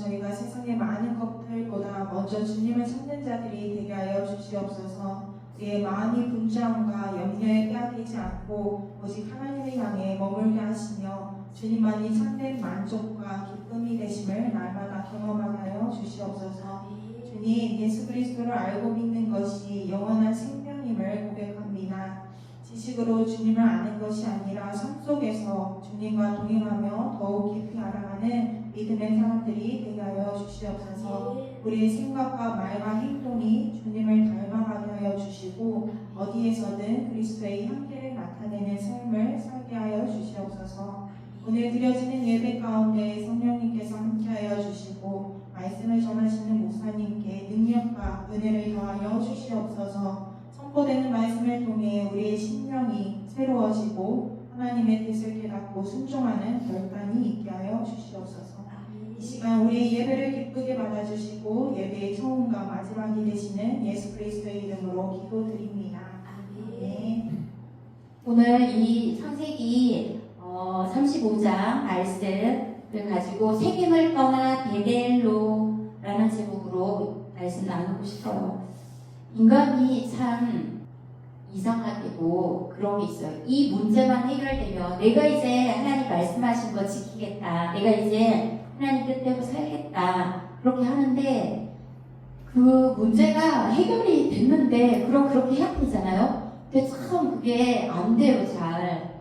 저희가 세상의 많은 것들보다 먼저 주님을 찾는 자들이 되게 하여 주시옵소서. 우리의 마음이 분주함과 염려에 빼앗기지 않고 오직 하나님을 향해 머물게 하시며 주님만이 참된 만족과 기쁨이 되심을 날마다 경험하게 하여 주시옵소서. 주님, 예수 그리스도를 알고 믿는 것이 영원한 생명임을 고백합니다. 지식으로 주님을 아는 것이 아니라 삶 속에서 주님과 동행하며 더욱 깊이 알아가는 믿음의 사람들이 되게 하여 주시옵소서. 우리의 생각과 말과 행동이 주님을 닮아가게 하여 주시고 어디에서든 그리스도의 향기를 나타내는 삶을 살게 하여 주시옵소서. 오늘 드려지는 예배 가운데 성령님께서 함께하여 주시고 말씀을 전하시는 목사님께 능력과 은혜를 더하여 주시옵소서. 선포되는 말씀을 통해 우리의 심령이 새로워지고 하나님의 뜻을 깨닫고 순종하는 결단이 있게 하여 주시옵소서. 이 시간 우리의 예배를 기쁘게 받아주시고 예배의 처음과 마지막이 되시는 예수 그리스도의 이름으로 기도드립니다. 아멘. 오늘 이 창세기 35장 말씀을 가지고 세겜을 떠나 베델로라는 제목으로 말씀 나누고 싶어요. 인간이 참 이상하게도 그런 게 있어요. 이 문제만 해결되면 내가 이제 하나님 말씀하신 거 지키겠다. 내가 이제 하나님 뜻대로 살겠다. 그렇게 하는데 그 문제가 해결이 됐는데 그렇게 해야 되잖아요. 근데 참 그게 안 돼요, 잘.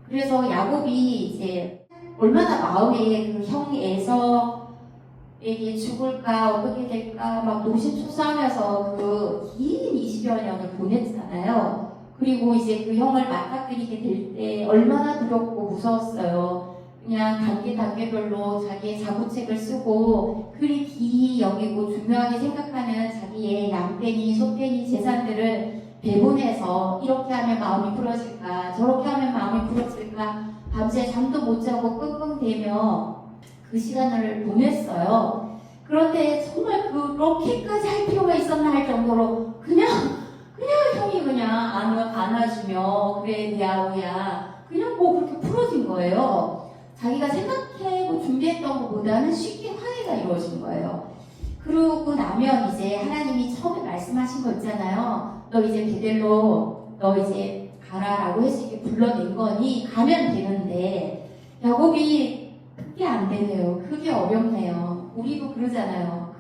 그래서 야곱이 이제 얼마나 마음에 그 형 에서에게 죽을까 어떻게 될까 막 노심초사하면서 그 긴 20여 년을 보냈잖아요. 그리고 이제 그 형을 맞닥뜨리게 될 때 얼마나 두렵고 무서웠어요. 그냥 단계별로 자기의 자구책을 쓰고 그리 기이 여기고 중요하게 생각하는 자기의 양떼니 소떼니 재산들을 배분해서 이렇게 하면 마음이 풀어질까 저렇게 하면 마음이 풀어질까 밤새 잠도 못 자고 끙끙대며 그 시간을 보냈어요. 그런데 정말 그렇게까지 할 필요가 있었나 할 정도로 그냥 형이 그냥 안아주며 그래 내 아우야 그냥 뭐 그렇게 풀어진 거예요. 자기가 생각하고 준비했던 것보다는 쉽게 화해가 이루어진 거예요. 그러고 나면 이제 하나님이 처음에 말씀하신 거 있잖아요. 너 이제 베델로 너 이제 가라라고 해서 이렇게 불러낸 거니 가면 되는데 야곱이 그게 안 되네요. 그게 어렵네요. 우리도 그러잖아요.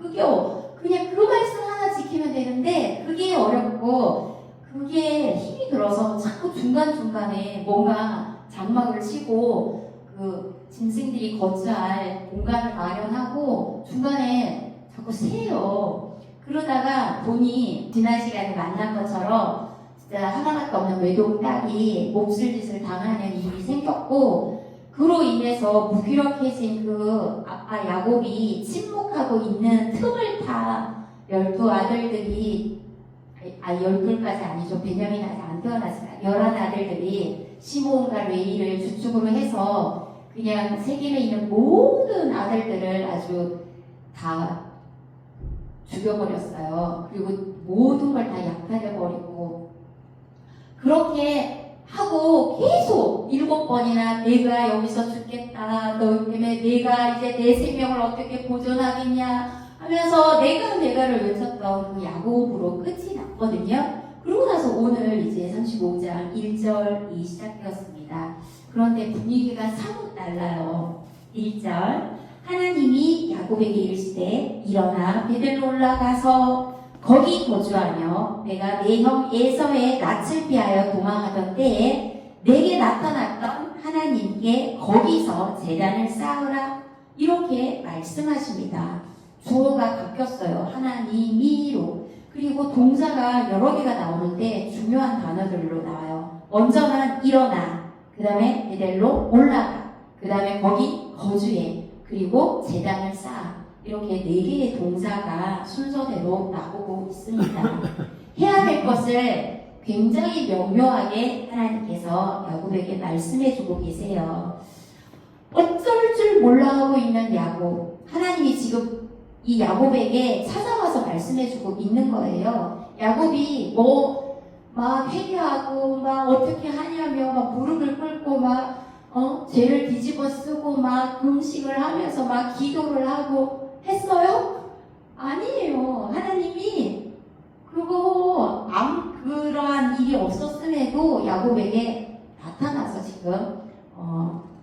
그냥 그 말씀 하나 지키면 되는데 그게 어렵고 그게 힘이 들어서 자꾸 중간중간에 뭔가 장막을 치고 그 짐승들이 거주할 공간을 마련하고 중간에 자꾸 새요. 그러다가 돈이 지난 시간에 만난 것처럼 진짜 하나밖에 없는 외동딸이 몹쓸짓을 당하는 일이 생겼고 그로 인해서 무기력해진 그 아빠 야곱이 침묵하고 있는 틈을 타 12아들들이 12까지 아니죠. 베냐민 아직 안 태어났으나 11아들들이 시므온과 레위를 주축으로 해서 그냥 세겜에 있는 모든 아들들을 아주 다 죽여버렸어요. 그리고 모든 걸 다 약탈해버리고 그렇게 하고 계속 7번이나 내가 여기서 죽겠다. 너 때문에 내가 이제 내 생명을 어떻게 보존하겠냐 하면서 내가를 외쳤던 그 야곱으로 끝이 났거든요. 그러고 나서 오늘 이제 35장 1절이 시작되었습니다. 그런데 분위기가 사뭇 달라요. 1절 하나님이 야곱에게 이르시되 일어나 베델로 올라가서 거기 거주하며 내가 내 형 에서의 낯을 피하여 도망하던 때에 내게 나타났던 하나님께 거기서 제단을 쌓으라 이렇게 말씀하십니다. 주어가 바뀌었어요. 하나님이로. 그리고 동사가 여러 개가 나오는데 중요한 단어들로 나와요. 먼저는 일어나, 그 다음에 베델로 올라가, 그 다음에 거기 거주해, 그리고 제단을 쌓아. 이렇게 4개의 동사가 순서대로 나오고 있습니다. 해야 될 것을 굉장히 명료하게 하나님께서 야곱에게 말씀해주고 계세요. 어쩔 줄 몰라 하고 있는 야곱. 하나님이 지금 이 야곱에게 찾아와서 말씀해주고 있는 거예요. 야곱이 막 회개하고 막 어떻게 하냐며 막 무릎을 꿇고 막 죄를 뒤집어 쓰고 막 금식을 하면서 막 기도를 하고 야곱에게 나타나서 지금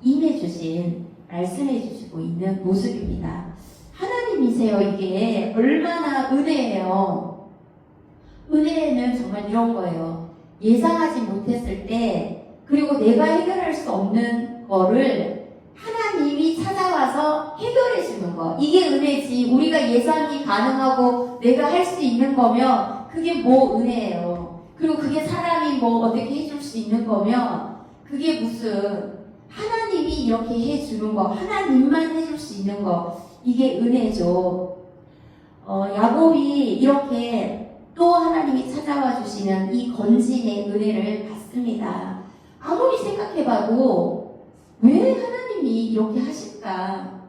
임해주신, 말씀해주시고 있는 모습입니다. 하나님이세요. 이게 얼마나 은혜예요. 은혜는 정말 이런 거예요. 예상하지 못했을 때, 그리고 내가 해결할 수 없는 거를 하나님이 찾아와서 해결해 주는 거. 이게 은혜지. 우리가 예상이 가능하고 내가 할 수 있는 거면 그게 뭐 은혜예요. 그리고 그게 사람이 뭐 어떻게 해줄 수 있는 거면 그게 무슨 하나님이 이렇게 해주는 거, 하나님만 해줄 수 있는 거, 이게 은혜죠. 야곱이 이렇게 또 하나님이 찾아와 주시는 이 건진의 은혜를 받습니다. 아무리 생각해봐도 왜 하나님이 이렇게 하실까?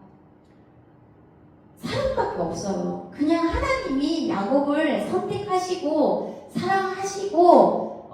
사랑밖에 없어요. 그냥 하나님이 야곱을 선택하시고 사랑하시고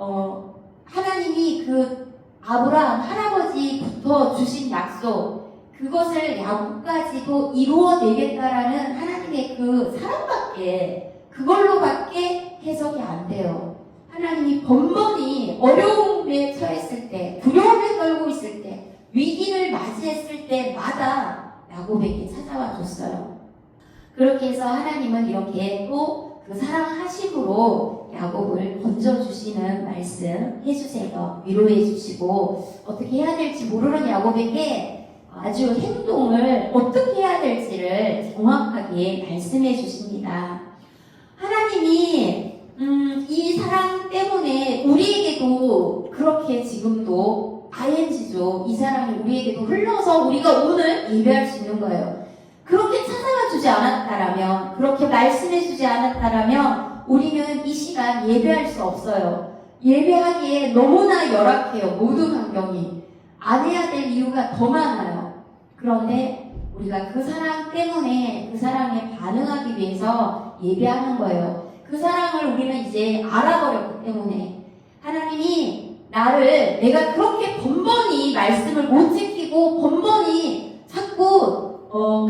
하나님이 그 아브라함 할아버지부터 주신 약속, 그것을 야곱까지도 이루어내겠다라는 하나님의 그 사랑밖에, 그걸로밖에 해석이 안 돼요. 하나님이 번번이 어려움에 처했을 때, 두려움에 떨고 있을 때, 위기를 맞이했을 때마다 야곱에게 찾아와 줬어요. 그렇게 해서 하나님은 이렇게 또 그 사랑하심으로 야곱을 건져주시는 말씀 해주세요. 위로해주시고 어떻게 해야 될지 모르는 야곱에게 아주 행동을 어떻게 해야 될지를 정확하게 말씀해 주십니다. 하나님이 이 사랑 때문에 우리에게도 그렇게 지금도 ING죠. 이 사랑이 우리에게도 흘러서 우리가 오늘 예배할 수 있는 거예요. 그렇게 찾아와 주지 않았다라면, 그렇게 말씀해 주지 않았다라면 우리는 이 시간 예배할 수 없어요. 예배하기에 너무나 열악해요. 모든 환경이. 안 해야 될 이유가 더 많아요. 그런데 우리가 그 사랑 때문에 그 사랑에 반응하기 위해서 예배하는 거예요. 그 사랑을 우리는 이제 알아버렸기 때문에 하나님이 나를, 내가 그렇게 번번이 말씀을 못 지키고 번번이 자꾸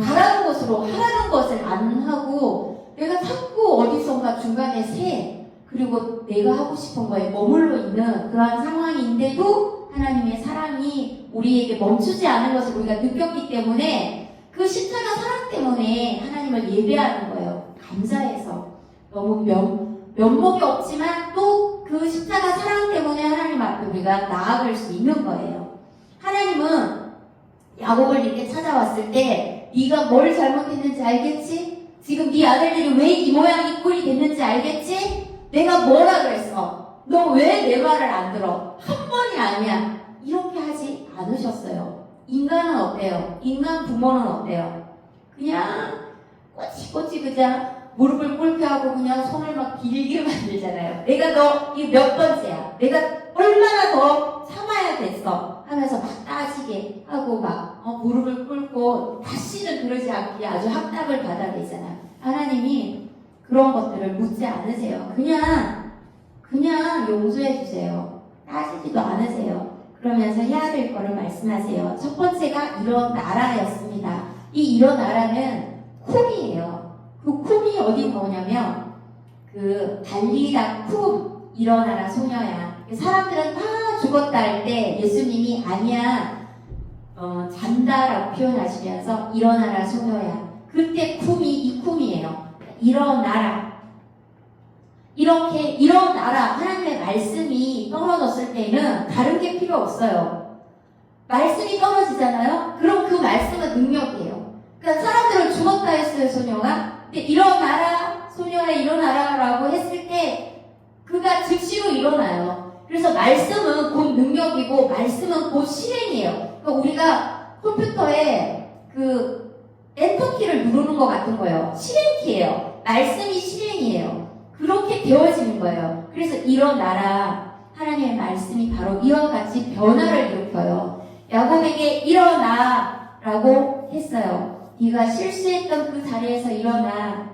가라는 것으로 하라는 것을 안 하고 내가 자꾸 어디선가 중간에 새, 그리고 내가 하고 싶은 거에 머물러 있는 그러한 상황인데도 하나님의 사랑이 우리에게 멈추지 않은 것을 우리가 느꼈기 때문에 그 십자가 사랑 때문에 하나님을 예배하는 거예요. 감사해서. 너무 면목이 없지만 또 그 십자가 사랑 때문에 하나님 앞에 우리가 나아갈 수 있는 거예요. 하나님은 야곱을 이렇게 찾아왔을 때 네가 뭘 잘못했는지 알겠지? 지금 네 아들들이 왜 이 모양 이 꼴이 됐는지 알겠지? 내가 뭐라 그랬어? 너 왜 내 말을 안 들어? 한 번이 아니야. 이렇게 하지 않으셨어요. 인간은 어때요? 인간 부모는 어때요? 그냥 꼬치꼬치 그냥 무릎을 꿇게 하고 그냥 손을 막 길게 만들잖아요. 내가 너 이거 몇 번째야? 내가 얼마나 더 참아야 됐어? 하면서 막 따지게 하고 막 무릎을 꿇고 다시는 그러지 않게 아주 학답을 받아내잖아요. 하나님이 그런 것들을 묻지 않으세요. 그냥 용서해 주세요. 따지지도 않으세요. 그러면서 해야 될 거를 말씀하세요. 첫 번째가 일어나라였습니다. 이 일어나라는 쿰이에요. 그 쿰이 어디 나오냐면 그 달리다 쿰, 일어나라 소녀야. 사람들은 다 죽었다 할 때 예수님이 아니야, 잔다라고 표현하시면서 일어나라 소녀야. 그때 쿰이 이 쿰이에요. 일어나라. 이렇게 일어나라. 하나님의 말씀이 떨어졌을 때는 다른 게 필요 없어요. 말씀이 떨어지잖아요. 그럼 그 말씀은 능력이에요. 그러니까 사람들은 죽었다 했어요, 소녀가. 근데 일어나라 소녀야 일어나라 라고 했을 때 그가 즉시로 일어나요. 그래서 말씀은 곧 능력이고 말씀은 곧 실행이에요. 그러니까 우리가 컴퓨터에 그 엔터키를 누르는 것 같은 거예요. 실행키예요. 말씀이 실행이에요. 그렇게 되어지는 거예요. 그래서 일어나라. 하나님의 말씀이 바로 이와 같이 변화를 일으켜요. 야곱에게 일어나라고 했어요. 네가 실수했던 그 자리에서 일어나.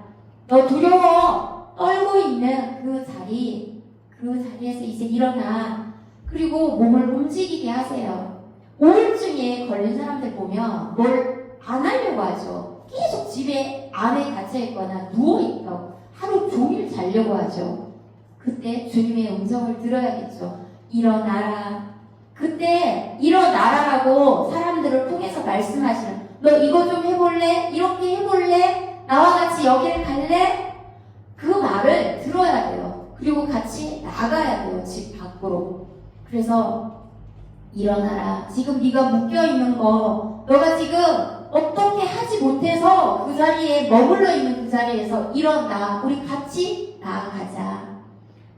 너 두려워 떨고 있는 그 자리에서 이제 일어나. 그리고 몸을 움직이게 하세요. 우울증에 걸린 사람들 보면 뭘 안 하려고 하죠. 계속 집에 안에 갇혀있거나 누워있다고 하루 종일 자려고 하죠. 그때 주님의 음성을 들어야겠죠. 일어나라. 그때 일어나라라고 사람들을 통해서 말씀하시는, 너 이거 좀 해볼래? 이렇게 해볼래? 나와 같이 여기를 갈래? 그 말을 들어야 돼요. 그리고 같이 나가야 돼요. 집 밖으로. 그래서 일어나라. 지금 네가 묶여있는 거, 너가 지금 어떻게 하지 못해서 그 자리에 머물러 있는 그 자리에서 일어나. 우리 같이 나아가자.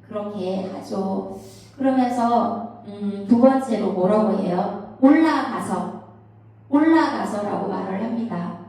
그렇게 하죠. 그러면서 두 번째로 뭐라고 해요? 올라가서라고 말을 합니다.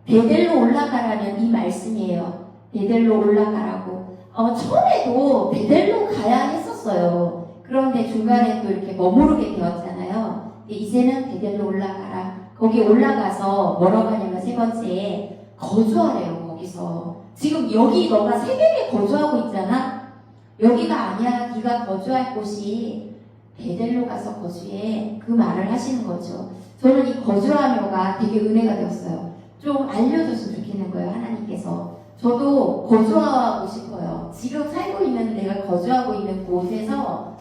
베델로 올라가라는 이 말씀이에요. 베델로 올라가라고. 처음에도 베델로 가야 했었어요. 그런데 중간에 또 이렇게 머무르게 되었잖아요. 근데 이제는 베델로 올라가라. 거기 올라가서 뭐라고 하냐면 세 번째에 거주하래요. 거기서. 지금 여기 너가 세겜에 거주하고 있잖아. 여기가 아니야. 네가 거주할 곳이 베델로 가서 거주해. 그 말을 하시는 거죠. 저는 이 거주하며가 되게 은혜가 되었어요. 좀 알려줬으면 좋겠는 거예요. 하나님께서. 저도 거주하고 싶어요. 지금 살고 있는 내가 거주하고 있는 곳에서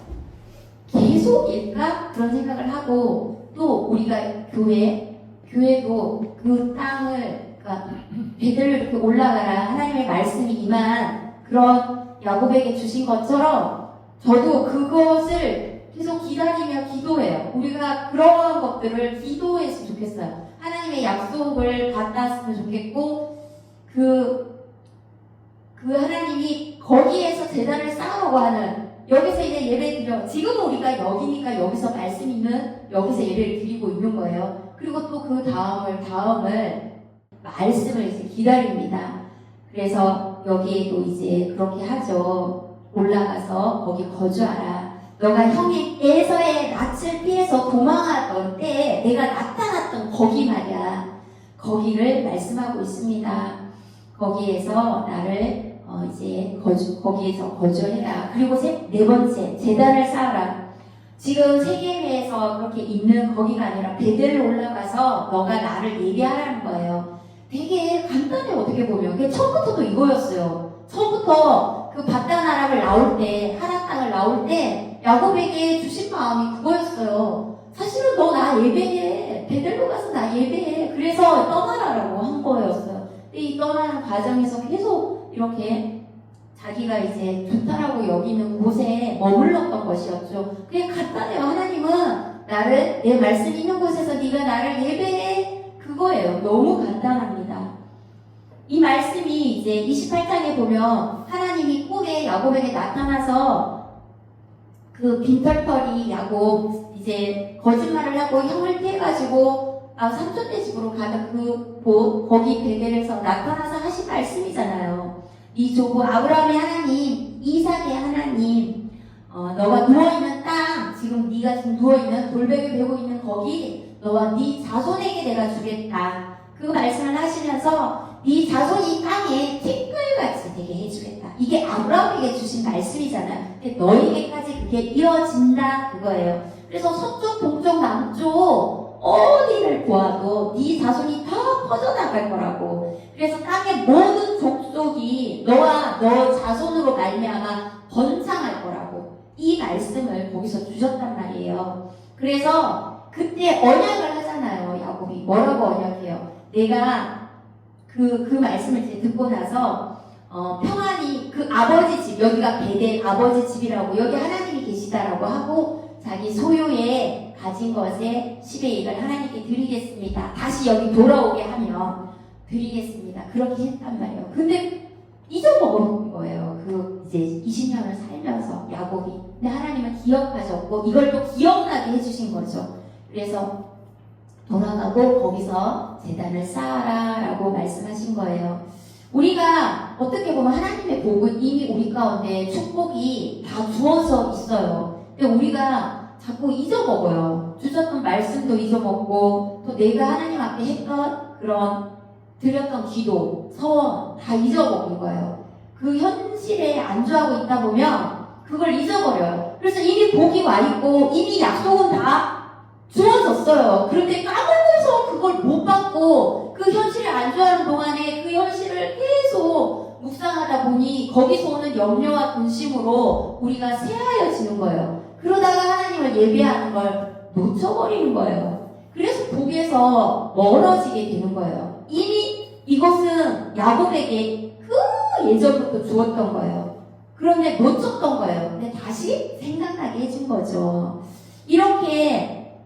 계속일까? 그런 생각을 하고, 또 우리가 교회도 그 땅을, 그러니까 베델로 이렇게 올라가라. 하나님의 말씀이 임한 그런 야곱에게 주신 것처럼 저도 그것을 계속 기다리며 기도해요. 우리가 그러한 것들을 기도했으면 좋겠어요. 하나님의 약속을 받았으면 좋겠고, 그 하나님이 거기에서 제단을 쌓으라고 하는, 여기서 이제 예배 드려. 지금 우리가 여기니까 여기서 말씀 있는, 여기서 예배를 드리고 있는 거예요. 그리고 또 그 다음을 말씀을 이제 기다립니다. 그래서 여기에도 이제 그렇게 하죠. 올라가서 거기 거주하라. 너가 형의 에서의 낯을 피해서 도망하던 때에 내가 나타났던 거기 말이야. 거기를 말씀하고 있습니다. 거기에서 나를 이제 거기에서 거주해라. 그리고 네 번째, 제단을 쌓아라. 지금 세겜에서 그렇게 있는 거기가 아니라 베델로 올라가서 너가 나를 예배하라는 거예요. 되게 간단해요. 어떻게 보면. 그게 처음부터도 이거였어요. 처음부터 그 바다나락을 나올 때, 하란 땅을 나올 때 야곱에게 주신 마음이 그거였어요. 사실은 너 나 예배해. 베델로 가서 나 예배해. 그래서 떠나라라고 한 거였어요. 근데 이 떠나는 과정에서 계속 이렇게 자기가 이제 좋다라고 여기는 곳에 머물렀던 것이었죠. 그게 간단해요. 하나님은 나를, 내 말씀 있는 곳에서 네가 나를 예배해. 그거예요. 너무 간단합니다. 이 말씀이 이제 28장에 보면 하나님이 꿈에 야곱에게 나타나서 그 빈털털이 야곱 이제 거짓말을 하고 형을 피해가지고 삼촌네 집으로 가는 그 곳, 거기 베델에서 나타나서 하신 말씀이잖아요. 이 조부 아브라함의 하나님, 이삭의 하나님, 너가 누워있는 땅, 지금 네가 지금 누워있는 돌베개 베고 있는 거기 너와 네 자손에게 내가 주겠다. 그 말씀을 하시면서 네 자손이 땅에 티끌같이 되게 해주겠다. 이게 아브라함에게 주신 말씀이잖아요. 근데 너에게까지 그게 이어진다 그거예요. 그래서 서쪽, 동쪽, 남쪽 어디를 보아도 네 자손이 다 퍼져나갈 거라고. 그래서 땅의 모든 족속이 너와 너 자손으로 말미암아 번창할 거라고. 이 말씀을 거기서 주셨단 말이에요. 그래서 그때 언약을 하잖아요. 야곱이 뭐라고 언약해요? 내가 그 말씀을 이제 듣고 나서 평안히 그 아버지 집, 여기가 베델 아버지 집이라고, 여기 하나님이 계시다라고 하고 자기 소유에 가진 것의 10의 1을 하나님께 드리겠습니다. 다시 여기 돌아오게 하면 드리겠습니다. 그렇게 했단 말이에요. 근데 잊어먹은 거예요. 그 이제 20년을 살면서 야곱이. 근데 하나님은 기억하셨고 이걸 또 기억나게 해주신 거죠. 그래서 돌아가고 거기서 제단을 쌓아라 라고 말씀하신 거예요. 우리가 어떻게 보면 하나님의 복은 이미 우리 가운데 축복이 다 주어져 있어요. 근데 우리가 자꾸 잊어먹어요. 주셨던 말씀도 잊어먹고 또 내가 하나님 앞에 했던 그런 드렸던 기도, 서원 다 잊어먹는 거예요. 그 현실에 안주하고 있다 보면 그걸 잊어버려요. 그래서 이미 복이 와 있고 이미 약속은 다 주어졌어요. 그런데 까먹어서 그걸 못 받고 그 현실에 안주하는 동안에 그 현실을 계속 묵상하다 보니 거기서 오는 염려와 근심으로 우리가 새하여지는 거예요. 그러다가 하나님을 예배하는 걸 놓쳐버리는 거예요. 그래서 복에서 멀어지게 되는 거예요. 이미 이것은 야곱에게 그 예전부터 주었던 거예요. 그런데 놓쳤던 거예요. 근데 다시 생각나게 해준 거죠. 이렇게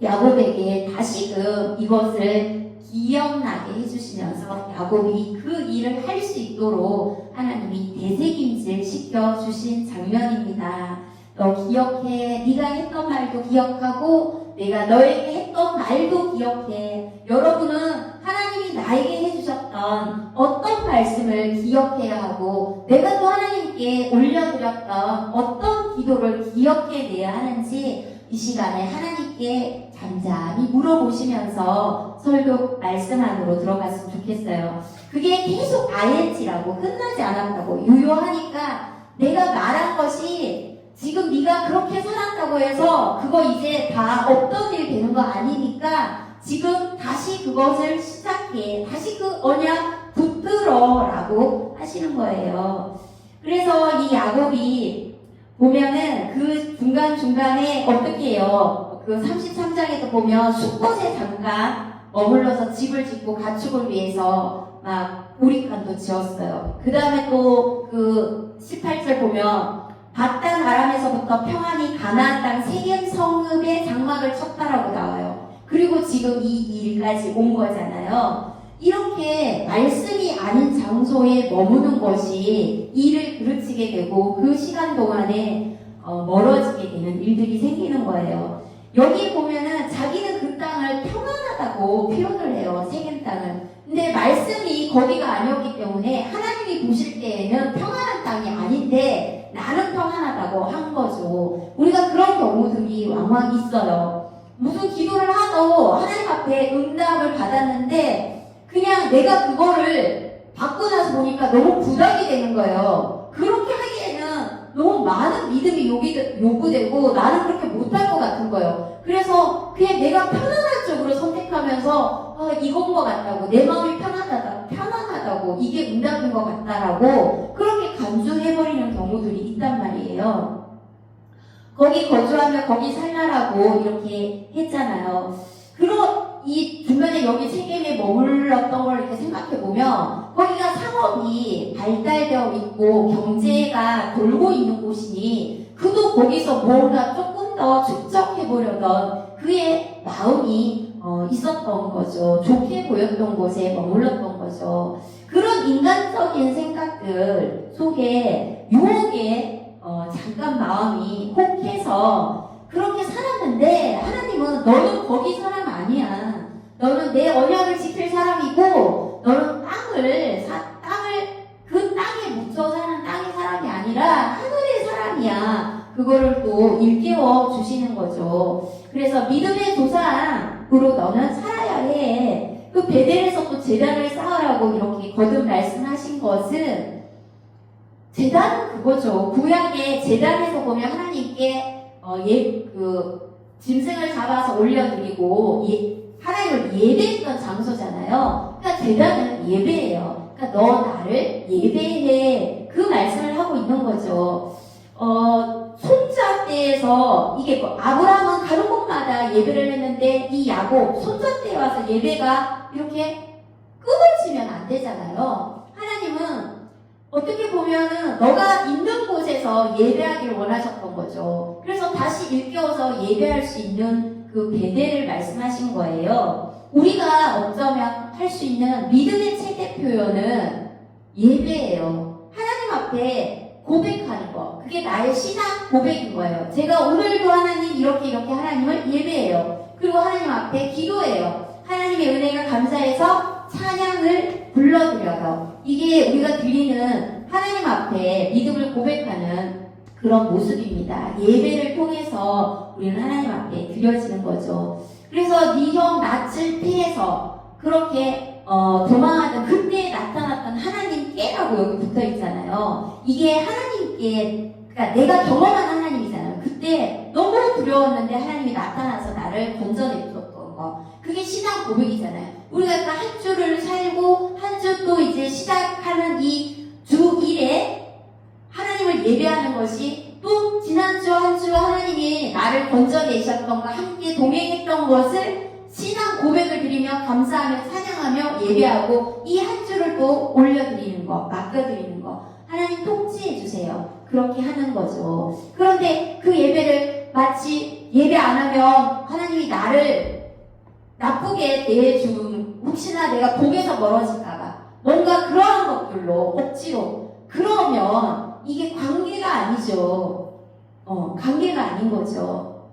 야곱에게 다시금 이것을 기억나게 해주시면서 야곱이 그 일을 할 수 있도록 하나님이 되새김질 시켜주신 장면입니다. 너 기억해. 네가 했던 말도 기억하고 내가 너에게 했던 말도 기억해. 여러분은 하나님이 나에게 해주셨던 어떤 말씀을 기억해야 하고 내가 또 하나님께 올려드렸던 어떤 기도를 기억해내야 하는지 이 시간에 하나님께 잠잠히 물어보시면서 설교 말씀 안으로 들어갔으면 좋겠어요. 그게 계속 ING라고 끝나지 않았다고 유효하니까 내가 말한 것이 지금 네가 그렇게 살았다고 해서 그거 이제 다 없던 일 되는 거 아니니까 지금 다시 그것을 시작해. 다시 그 언약 붙들어 라고 하시는 거예요. 그래서 이 야곱이 보면은 그 중간중간에 어떻게 해요? 그 33장에도 보면 숫곳에 잠깐 머물러서 집을 짓고 가축을 위해서 막 우리칸도 지었어요. 그 다음에 또 그 18절 보면 바단 아람에서부터 평안히 가나안 땅 세겜 성읍에 장막을 쳤다라고 나와요. 그리고 지금 이 일까지 온 거잖아요. 이렇게 말씀이 아닌 장소에 머무는 것이 일을 그르치게 되고 그 시간 동안에 멀어지게 되는 일들이 생기는 거예요. 여기 보면은 자기는 그 땅을 평안하다고 표현을 해요. 세겜 땅을. 근데 말씀이 거기가 아니었기 때문에 하나님이 보실 때에는 평안한 땅이 아닌데 나는 평안하다고 한 거죠. 우리가 그런 경우들이 왕왕 있어요. 무슨 기도를 하도 하나님 앞에 응답을 받았는데 그냥 내가 그거를 받고 나서 보니까 너무 부담이 되는 거예요. 그렇게 하기에는 너무 많은 믿음이 요구되고 나는 그렇게 못할 것 같은 거예요. 그래서 그냥 내가 편안한 쪽으로 선택하면서 이건 것 같다고 내 마음이 편안하다고 이게 응답인 것 같다라고 그렇게 간주해버리는 경우들이 있단 말이에요. 거기 거주하며 거기 살라라고 이렇게 했잖아요. 그리고 이 중간에 여기 세겜에 머물렀던 걸 이렇게 생각해보면 거기가 상업이 발달되어 있고 경제가 돌고 있는 곳이니 그도 거기서 뭔가 조금 더 축적해보려던 그의 마음이 있었던 거죠. 좋게 보였던 곳에 머물렀던 거죠. 그런 인간적인 생각들 속에 유혹에 잠깐 마음이 혹해서 그렇게 살았는데 하나님은 너는 거기 사람 아니야. 너는 내 언약을 지킬 사람이고 너는 그 땅에 묻혀 사는 땅의 사람이 아니라 하늘의 사람이야. 그거를 또 일깨워 주시는 거죠. 그래서 믿음의 조상으로 너는 살아야 해. 그 베델에서 또 제단을 쌓으라고 이렇게 거듭 말씀하신 것은 제단은 그거죠. 구약의 제단에서 보면 하나님께 짐승을 잡아서 올려드리고 하나님을 예배했던 장소잖아요. 그러니까 제단은 예배예요. 그러니까 너 나를 예배해. 그 말씀을 하고 있는 거죠. 손자 때에서 이게 아브라함은 가는 곳마다 예배를 했는데 이 야곱 손자 때에 와서 예배가 이렇게 끊어지면 안 되잖아요. 하나님은 어떻게 보면은 너가 있는 곳에서 예배하기를 원하셨던 거죠. 그래서 다시 일깨워서 예배할 수 있는 그 베델을 말씀하신 거예요. 우리가 어쩌면 할 수 있는 믿음의 최대 표현은 예배예요. 하나님 앞에 고백하는 거. 그게 나의 신앙 고백인 거예요. 제가 오늘도 하나님 이렇게 하나님을 예배해요. 그리고 하나님 앞에 기도해요. 하나님의 은혜가 감사해서 찬양을 불러드려요. 이게 우리가 드리는 하나님 앞에 믿음을 고백하는 그런 모습입니다. 예배를 통해서 우리는 하나님 앞에 드려지는 거죠. 그래서 네 형 낯을 피해서 그렇게 도망하던 그때 나타났던 하나님께라고 여기 붙어 있잖아요. 이게 하나님께, 그러니까 내가 경험한 하나님이잖아요. 그때 너무 두려웠는데 하나님이 나타나서 나를 건져내줬던 거. 그게 신앙 고백이잖아요. 우리가 한 주를 살고 한 주 또 이제 시작하는 이 주 1에 하나님을 예배하는 것이 또 지난주 한 주 나를 건져내셨던가 함께 동행했던 것을 신앙 고백을 드리며 감사하며 찬양하며 예배하고 이 한 주를 또 올려드리는 거, 맡겨드리는 거. 하나님 통치해 주세요. 그렇게 하는 거죠. 그런데 그 예배를 마치 예배 안 하면 하나님이 나를 나쁘게 내준, 혹시나 내가 복에서 멀어질까봐 뭔가 그러한 것들로 억지로, 그러면 이게 관계가 아니죠. 관계가 아닌 거죠.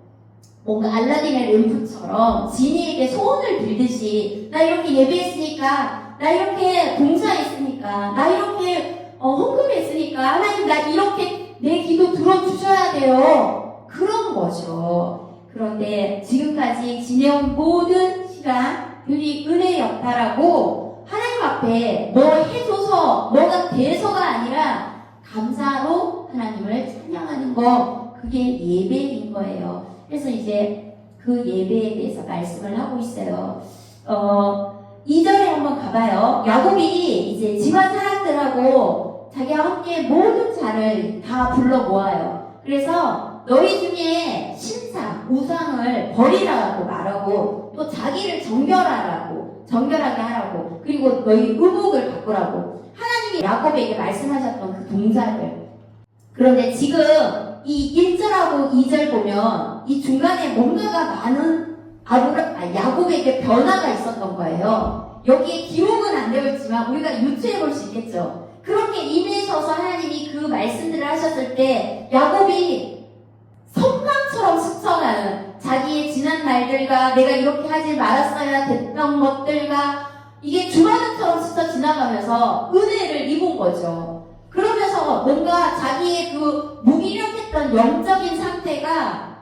뭔가 알라딘의 램프처럼 지니에게 소원을 빌듯이, 나 이렇게 예배했으니까, 나 이렇게 봉사했으니까, 나 이렇게 헌금했으니까 하나님 나 이렇게 내 기도 들어주셔야 돼요. 그런 거죠. 그런데 지금까지 지내온 모든 시간들이 은혜였다라고 하나님 앞에 뭐 해줘서 뭐가 돼서가 아니라 감사로 하나님을 찬양하는 거, 그게 예배인 거예요. 그래서 이제 그 예배에 대해서 말씀을 하고 있어요. 2절에 한번 가봐요. 야곱이 이제 집안 사람들하고 자기와 함께 모든 자를 다 불러 모아요. 그래서 너희 중에 신상, 우상을 버리라고 말하고, 또 자기를 정결하게 하라고, 그리고 너희 의복을 바꾸라고 하나님이 야곱에게 말씀하셨던 그 동작을. 그런데 지금 이 1절하고 2절 보면 이 중간에 뭔가가 많은 야곱에게 변화가 있었던 거예요. 여기에 기록은 안 되어 있지만 우리가 유추해 볼 수 있겠죠. 그렇게 임해셔서 하나님이 그 말씀들을 하셨을 때 야곱이 섬광처럼 스쳐가는, 자기의 지난 날들과 내가 이렇게 하지 말았어야 됐던 것들과 이게 주마등처럼 스쳐 지나가면서 은혜를 입은 거죠. 그러면서 뭔가 자기의 그 무기력했던 영적인 상태가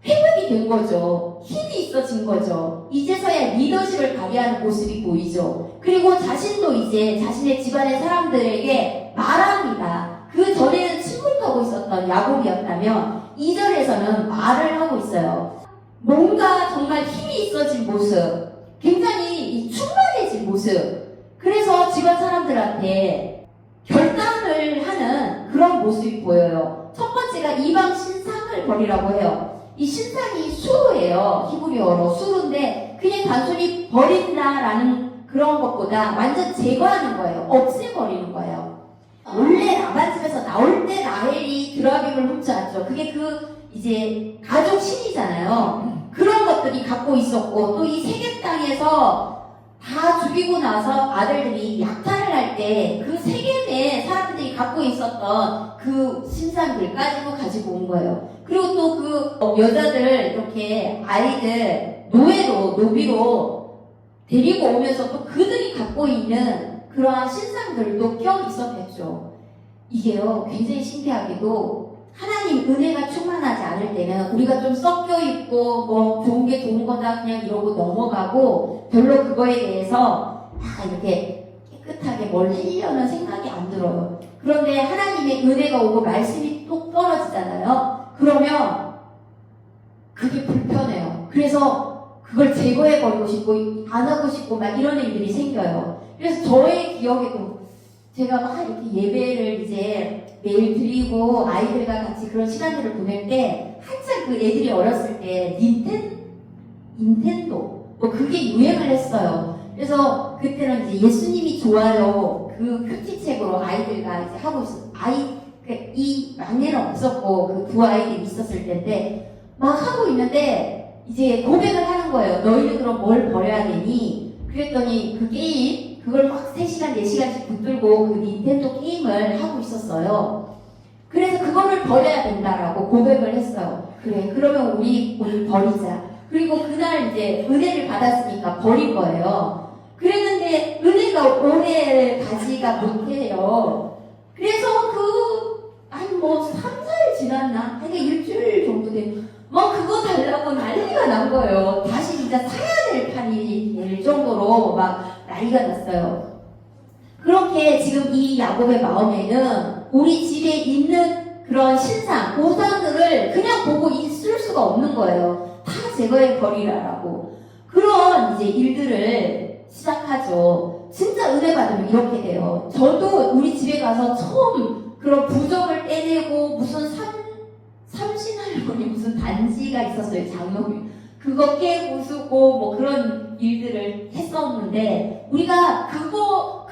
회복이 된 거죠. 힘이 있어진 거죠. 이제서야 리더십을 발휘하는 모습이 보이죠. 그리고 자신도 이제 자신의 집안의 사람들에게 말합니다. 그 전에는 침묵하고 있었던 야곱이었다면 2절에서는 말을 하고 있어요. 뭔가 정말 힘이 있어진 모습, 굉장히 충만해진 모습. 그래서 집안 사람들한테 결단을 하는 그런 모습이 보여요. 첫 번째가 이방 신상을 버리라고 해요. 이 신상이 수르예요. 히브리어로 수르인데 그냥 단순히 버린다라는 그런 것보다 완전 제거하는 거예요. 없애버리는 거예요. 원래 라반 집에서 나올 때 라헬이 드라빔을 훔쳐왔죠. 그게 이제 가족 신이잖아요. 그런 것들이 갖고 있었고, 또 이 세겜 땅에서 다 죽이고 나서 아들들이 약탈을 할 때 그 세겜에 사람들이 갖고 있었던 그 신상들까지도 가지고 온 거예요. 그리고 또 그 여자들 이렇게 아이들 노비로 데리고 오면서 또 그들이 갖고 있는 그러한 신상들도 껴 있었겠죠. 이게요, 굉장히 신기하게도 하나님 은혜가 충만하지 않을 때는 우리가 좀 섞여 있고 뭐 좋은 게 좋은 거다 그냥 이러고 넘어가고 별로 그거에 대해서 이렇게 깨끗하게 뭘 하려는 생각이 안 들어요. 그런데 하나님의 은혜가 오고 말씀이 똑 떨어지잖아요. 그러면 그게 불편해요. 그래서 그걸 제거해버리고 싶고 안 하고 싶고 막 이런 일들이 생겨요. 그래서 저의 기억에도 제가 막 이렇게 예배를 이제 매일 드리고 아이들과 같이 그런 시간들을 보낼 때 한참 그 애들이 어렸을 때 닌텐도 뭐 그게 유행을 했어요. 그래서 그때는 이제 예수님이 좋아요 그 큐티책으로 아이들과 이제 하고 있었어요. 이 막내는 없었고 그 두 아이들이 있었을 텐데 막 하고 있는데 이제 고백을 하는 거예요. 너희는 그럼 뭘 버려야 되니? 그랬더니 그 게임 그걸 막 3시간, 4시간씩 붙들고 그 닌텐도 게임을 하고 있었어요. 그래서 그거를 버려야 된다라고 고백을 했어요. 그래, 그러면 우리 오늘 버리자. 그리고 그날 이제 은혜를 받았으니까 버린 거예요. 그랬는데 은혜가 오래 가지가 못해요. 그래서 한 3-4일 지났나? 하여간 일주일 정도 그거 달라고 난리가 난 거예요. 다시 진짜 사야 될 판이 될 정도로 막 난리가 났어요. 그렇게 지금 이 야곱의 마음에는 우리 집에 있는 그런 신상, 우상들을 그냥 보고 있을 수가 없는 거예요. 다 제거해 버리라라고. 그런 이제 일들을 시작하죠. 진짜 은혜 받으면 이렇게 돼요. 저도 우리 집에 가서 처음 그런 부적을 떼내고 무슨 삼신할머니 무슨 단지가 있었어요. 장롱이. 그거 깨고 쓰고 뭐 그런 일들을 했었는데 우리가 그거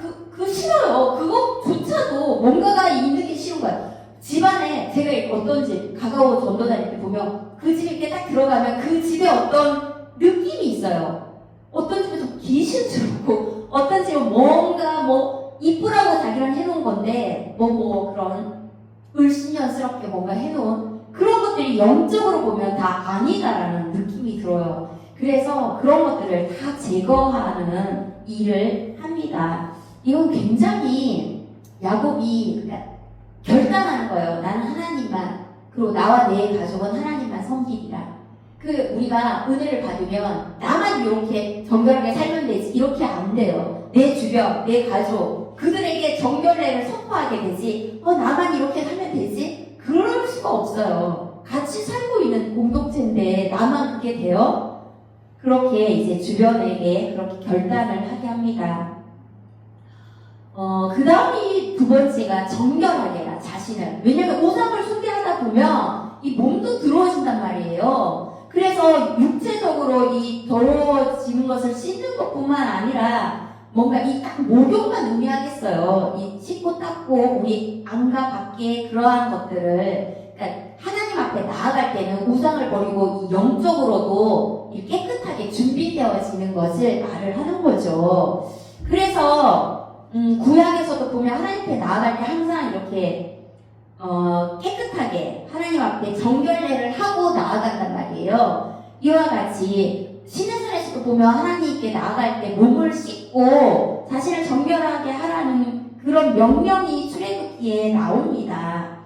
싫어요. 그거조차도 뭔가가 있는 게 싫은 거예요. 집안에 제가 어떤 집 가까워 전도 다닐 때 보면 그 집에 이렇게 딱 들어가면 그 집에 어떤 느낌이 있어요. 어떤 집에서 귀신스럽고 어떤 집은 뭔가 뭐 이쁘라고 자기랑 해놓은 건데 뭐 그런 을신년스럽게 뭔가 해놓은 그런 것들이 영적으로 보면 다 아니다라는 느낌이 들어요. 그래서 그런 것들을 다 제거하는 일을 합니다. 이건 굉장히 야곱이 결단하는 거예요. 나는 하나님만, 그리고 나와 내 가족은 하나님만 섬기리라. 우리가 은혜를 받으면 나만 이렇게 정결하게 살면 되지 이렇게 안 돼요. 내 주변, 내 가족 그들에게 정결례를 선포하게 되지 나만 이렇게 살면 되지? 그럴 수가 없어요. 같이 살고 있는 공동체인데 나만 그게 돼요? 그렇게 이제 주변에게 그렇게 결단을 하게 합니다. 그 다음이 두 번째가 정결하게 해라 자신을. 왜냐면 우상을 숭배하다 보면 이 몸도 더러워진단 말이에요. 그래서 육체적으로 이 더러워지는 것을 씻는 것뿐만 아니라 뭔가 이 딱 목욕만 의미하겠어요. 이 씻고 닦고 우리 안과 밖에 그러한 것들을 그러니까 하나님 앞에 나아갈 때는 우상을 버리고 이 영적으로도 이 깨끗하게 준비되어지는 것을 말을 하는 거죠. 그래서 구약에서도 보면 하나님 앞에 나아갈 때 항상 이렇게 깨끗하게 하나님 앞에 정결례를 하고 나아간단 말이에요. 이와 같이 신해산에서도 보면 하나님께 나아갈 때 몸을 씻고 자신을 정결하게 하라는 그런 명령이 출애굽기에 나옵니다.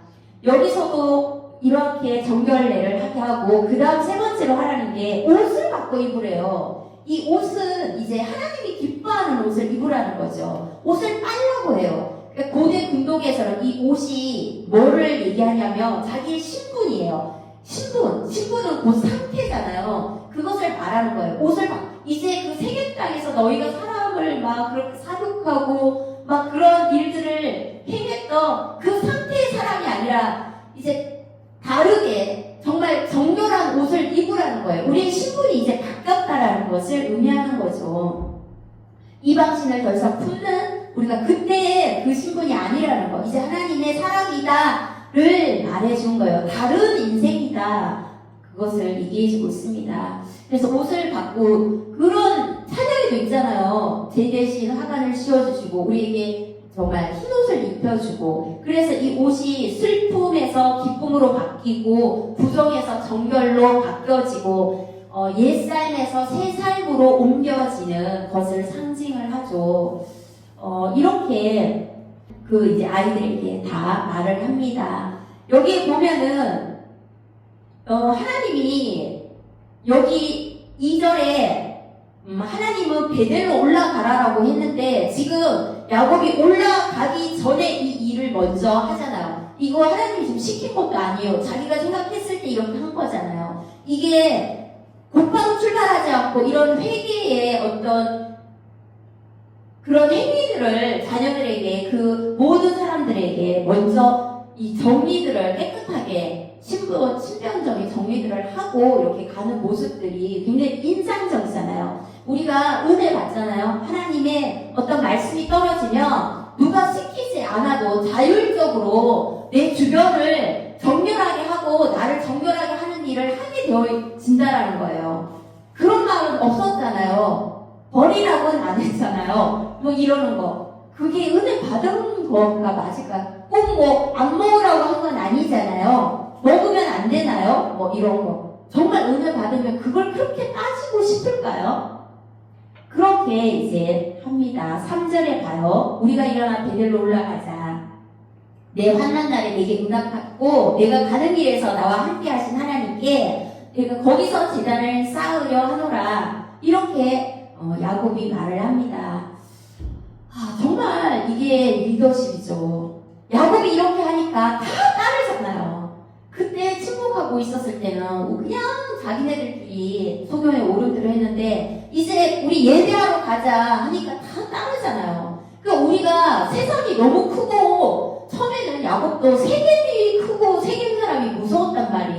여기서도 이렇게 정결례를 하게 하고 그 다음 세 번째로 하라는 게 옷을 바꿔 입으래요. 이 옷은 이제 하나님이 기뻐하는 옷을 입으라는 거죠. 옷을 빨라고 해요. 고대 군독에서는 이 옷이 뭐를 얘기하냐면 자기의 신분이에요. 신분은 곧 상태잖아요. 그것을 말하는 거예요. 이제 그 세겜 땅에서 너희가 사람을 막 그렇게 사륙하고 막 그런 일들을 행했던 그 상태의 사람이 아니라 이제 다르게 정말 정결한 옷을 입으라는 거예요. 우리의 신분이 이제 바뀌었다라는 것을 의미하는 거죠. 이방신을 더 이상 품는 우리가 그때의 그 신분이 아니라는 거. 이제 하나님의 사랑이다를 말해준 거예요. 다른 인생이다. 그것을 얘기해주고 있습니다. 그래서 옷을 받고 그런 찬양에도 있잖아요. 제 대신 화관을 씌워주시고 우리에게 정말 흰 옷을 입혀주고 그래서 이 옷이 슬픔에서 기쁨으로 바뀌고 부정에서 정결로 바뀌어지고 옛삶에서 새 삶으로 옮겨지는 것을 상징을 하죠. 이렇게 이제 아이들에게 다 말을 합니다. 여기에 보면은 하나님이 여기 2절에 하나님은 베델로 올라가라라고 했는데 지금 야곱이 올라가기 전에 이 일을 먼저 하잖아요. 이거 하나님이 지금 시킨 것도 아니에요. 자기가 생각했을 때 이렇게 한 거잖아요. 이게 곧바로 출발하지 않고 이런 회개의 어떤 그런 행위들을 자녀들에게 그 모든 사람들에게 먼저 이 정리들을 깨끗하게 신변적인 정리들을 하고 이렇게 가는 모습들이 굉장히 인상적이잖아요. 우리가 은혜 받잖아요. 하나님의 어떤 말씀이 떨어지면 누가 시키지 않아도 자율적으로 내 주변을 정결하게 하고 나를 정결하게 하는 일을 하게 되어진다라는 거예요. 그런 마음은 없었잖아요. 버리라고는 안 했잖아요. 뭐 이러는 거. 그게 은혜 받은 거가 맞을까? 꼭 뭐 안 먹으라고 한 건 아니잖아요. 먹으면 안 되나요? 뭐 이런 거. 정말 은혜 받으면 그걸 그렇게 따지고 싶을까요? 그렇게 이제 합니다. 3절에 봐요. 우리가 일어나 베델로 올라가자. 내 환난 날에 내게 응답받고 내가 가는 길에서 나와 함께 하신 하나님께 내가 거기서 제단을 쌓으려 하노라. 이렇게 야곱이 말을 합니다. 정말 이게 리더십이죠. 야곱이 이렇게 하니까 다 따르잖아요. 그때 침묵하고 있었을 때는 그냥 자기네들끼리 소견에 오름들을 했는데 이제 우리 예배하러 가자 하니까 다 따르잖아요. 그러니까 우리가 세상이 너무 크고 처음에는 야곱도 세겜이 크고 세겜 사람이 무서웠단 말이에요.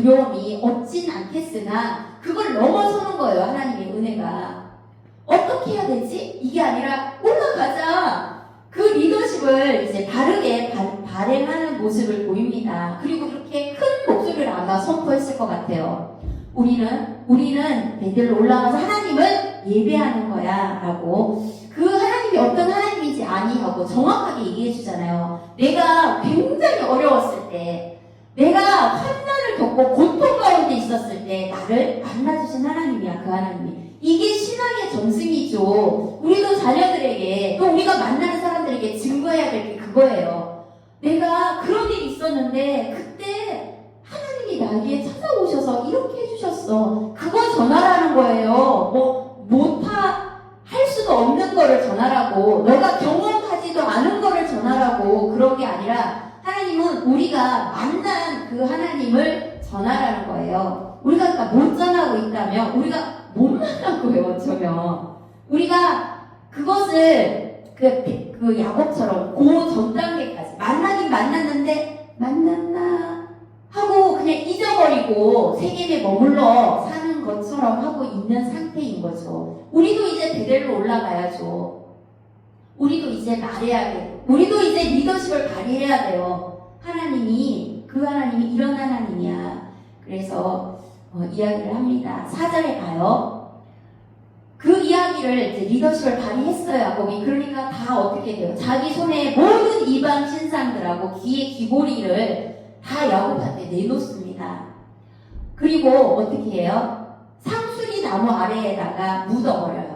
두려움이 없진 않겠으나 그걸 넘어서는 거예요. 하나님의 은혜가. 어떻게 해야 되지? 이게 아니라 올라가자. 그 리더십을 이제 바르게 발행하는 모습을 보입니다. 그리고 그렇게 큰 목소리를 아마 선포했을 것 같아요. 우리는 베델로 올라가서 하나님을 예배하는 거야 라고. 그 하나님이 어떤 하나님인지 아니하고 정확하게 얘기해 주잖아요. 내가 굉장히 어려웠을 때, 내가 환난을 겪고 고통 가운데 있었을 때 나를 만나주신 하나님이야. 그 하나님이. 이게 신앙의 정승이죠. 우리도 자녀들에게, 또 우리가 만나는 사람들에게 증거해야 될 게 그거예요. 내가 그런 일이 있었는데 그때 하나님이 나에게 찾아오셔서 이렇게 해주셨어. 그거 전하라는 거예요. 할 수도 없는 거를 전하라고, 너가 경험하지도 않은 거를 전하라고. 그런 게 아니라 하나님은 우리가 만난 그 하나님을 전하라는 거예요. 우리가 그러니까 못 전하고 있다면 우리가 못 만난 거예요. 어쩌면 우리가 그것을 그 야곱처럼 그 전 단계까지 만나긴 만났는데 만났나 하고 그냥 잊어버리고 세겜에 머물러 사는 것처럼 하고 있는 상태인 거죠. 우리도 이제 베델로 올라가야죠. 우리도 이제 말해야 돼요. 우리도 이제 리더십을 발휘해야 돼요. 그 하나님이 이런 하나님이야. 그래서 이야기를 합니다. 4절에 가요. 그 이야기를 이제 리더십을 발휘했어요. 야곱이. 그러니까 다 어떻게 돼요? 자기 손에 모든 이방 신상들하고 귀의 귀고리를 다 야곱한테 내놓습니다. 그리고 어떻게 해요? 상수리 나무 아래에다가 묻어버려요.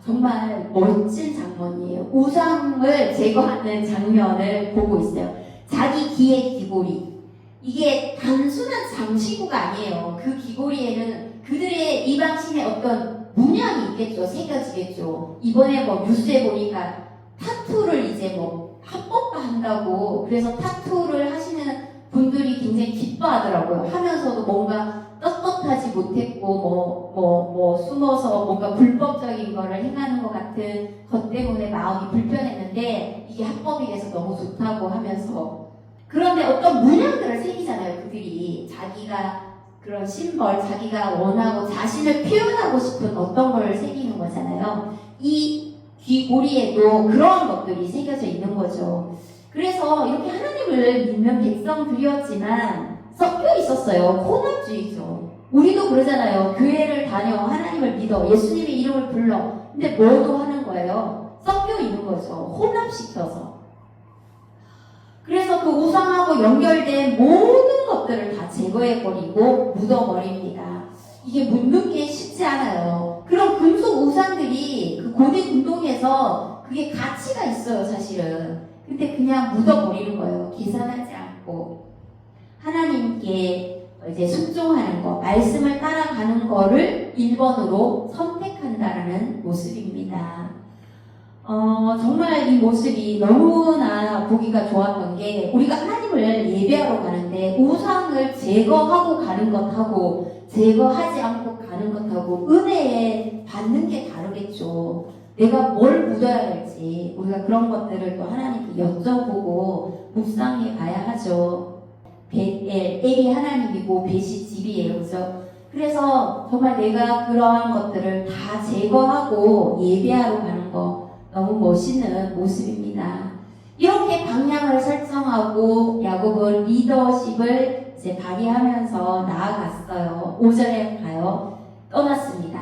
정말 멋진 장면이에요. 우상을 제거하는 장면을 보고 있어요. 자기 귀의 귀고리. 이게 단순한 장신구가 아니에요. 그 귀고리에는 그들의 이방신의 어떤 문양이 있겠죠. 새겨지겠죠. 이번에 뉴스에 보니까 타투를 이제 합법화한다고, 그래서 타투를 하시는 분들이 굉장히 기뻐하더라고요. 하면서도 뭔가 떳떳하지 못했고 숨어서 뭔가 불법적인 거를 행하는 것 같은 것 때문에 마음이 불편했는데 이게 합법이 돼서 너무 좋다고 하면서, 그런데 어떤 문양들을 새기잖아요. 그들이 자기가 그런 심벌, 자기가 원하고 자신을 표현하고 싶은 어떤 걸 새기는 거잖아요. 이 귀고리에도 그런 것들이 새겨져 있는 거죠. 그래서 이렇게 하나님을 믿는 백성들이었지만 섞여 있었어요. 혼합주의죠. 우리도 그러잖아요. 교회를 다녀, 하나님을 믿어, 예수님의 이름을 불러. 근데 뭐도 하는 거예요? 섞여 있는 거죠. 혼합시켜서. 그래서 그 우상하고 연결된 모든 것들을 다 제거해버리고 묻어버립니다. 이게 묻는 게 쉽지 않아요. 그런 금속 우상들이 그 고대 운동에서 그게 가치가 있어요, 사실은. 근데 그냥 묻어버리는 거예요. 계산하지 않고. 하나님께 이제 순종하는 거, 말씀을 따라가는 거를 1번으로 선택한다라는 모습입니다. 정말 이 모습이 너무나 보기가 좋았던 게, 우리가 하나님을 예배하러 가는데 우상을 제거하고 가는 것하고 제거하지 않고 가는 것하고 은혜에 받는 게 다르겠죠. 내가 뭘 묻어야 될지 우리가 그런 것들을 또 하나님께 여쭤보고 묵상해 가야 하죠. 엘이 하나님이고 벳이 집이에요. 그죠? 그래서 정말 내가 그러한 것들을 다 제거하고 예배하러 가는 거 너무 멋있는 모습입니다. 이렇게 방향을 설정하고 야곱은 리더십을 이제 발휘하면서 나아갔어요. 5절에 가요. 떠났습니다.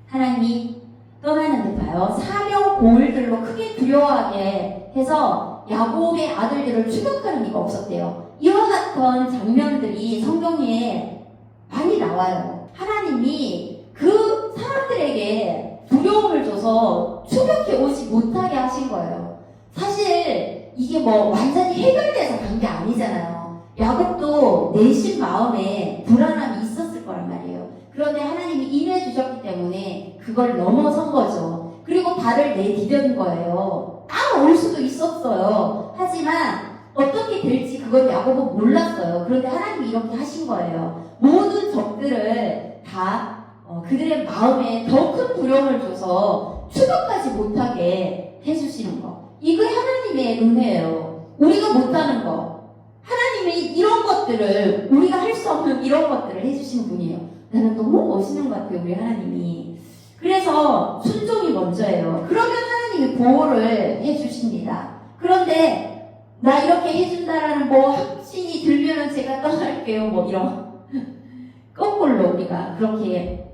하나님이 떠나는데 봐요. 사명 고을들로 크게 두려워하게 해서 야곱의 아들들을 추격하는 이가 없었대요. 이와 같은 장면들이 성경에 많이 나와요. 하나님이 그 사람들에게 두려움을 줘서 추격해 오지 못하게 하신 거예요. 사실 이게 완전히 해결돼서 간 게 아니잖아요. 야곱도 내심 마음에 불안함이 있었을 거란 말이에요. 그런데 하나님이 임해 주셨기 때문에 그걸 넘어선 거죠. 그리고 발을 내디딘 거예요. 따라올 수도 있었어요. 하지만 어떻게 될지 그건 야곱은 몰랐어요. 그런데 하나님이 이렇게 하신 거예요. 모든 적들을 다 그들의 마음에 더 큰 두려움을 줘서 추격하지 못하게 해주시는 거. 이게 하나님의 은혜예요. 우리가 못하는 거. 하나님이 하나님이 이런 것들을, 우리가 할 수 없는 이런 것들을 해주시는 분이에요. 나는 너무 멋있는 것 같아요, 우리 하나님이. 그래서 순종이 먼저예요. 그러면 하나님이 보호를 해주십니다. 그런데 나 이렇게 해준다라는 뭐 확신이 들면은 제가 떠날게요, 뭐 이런. 거꾸로 우리가 그렇게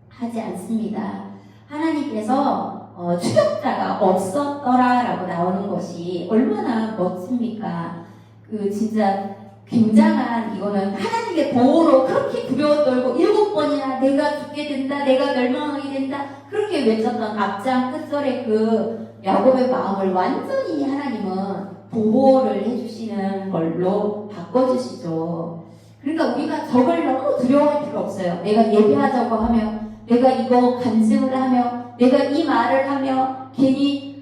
하지 않습니다. 하나님께서 추격자가 없었더라라고 나오는 것이 얼마나 멋집니까? 그 진짜 굉장한, 이거는 하나님의 보호로 그렇게 두려워 떨고 7번이나 내가 죽게 된다, 내가 멸망하게 된다, 그렇게 외쳤던 앞장 끝설의 그 야곱의 마음을 완전히 하나님은 보호를 해주시는 걸로 바꿔주시죠. 그러니까 우리가 저걸 너무 두려워할 필요 없어요. 내가 예배하자고 하며, 내가 이거 간증을 하며, 내가 이 말을 하며 괜히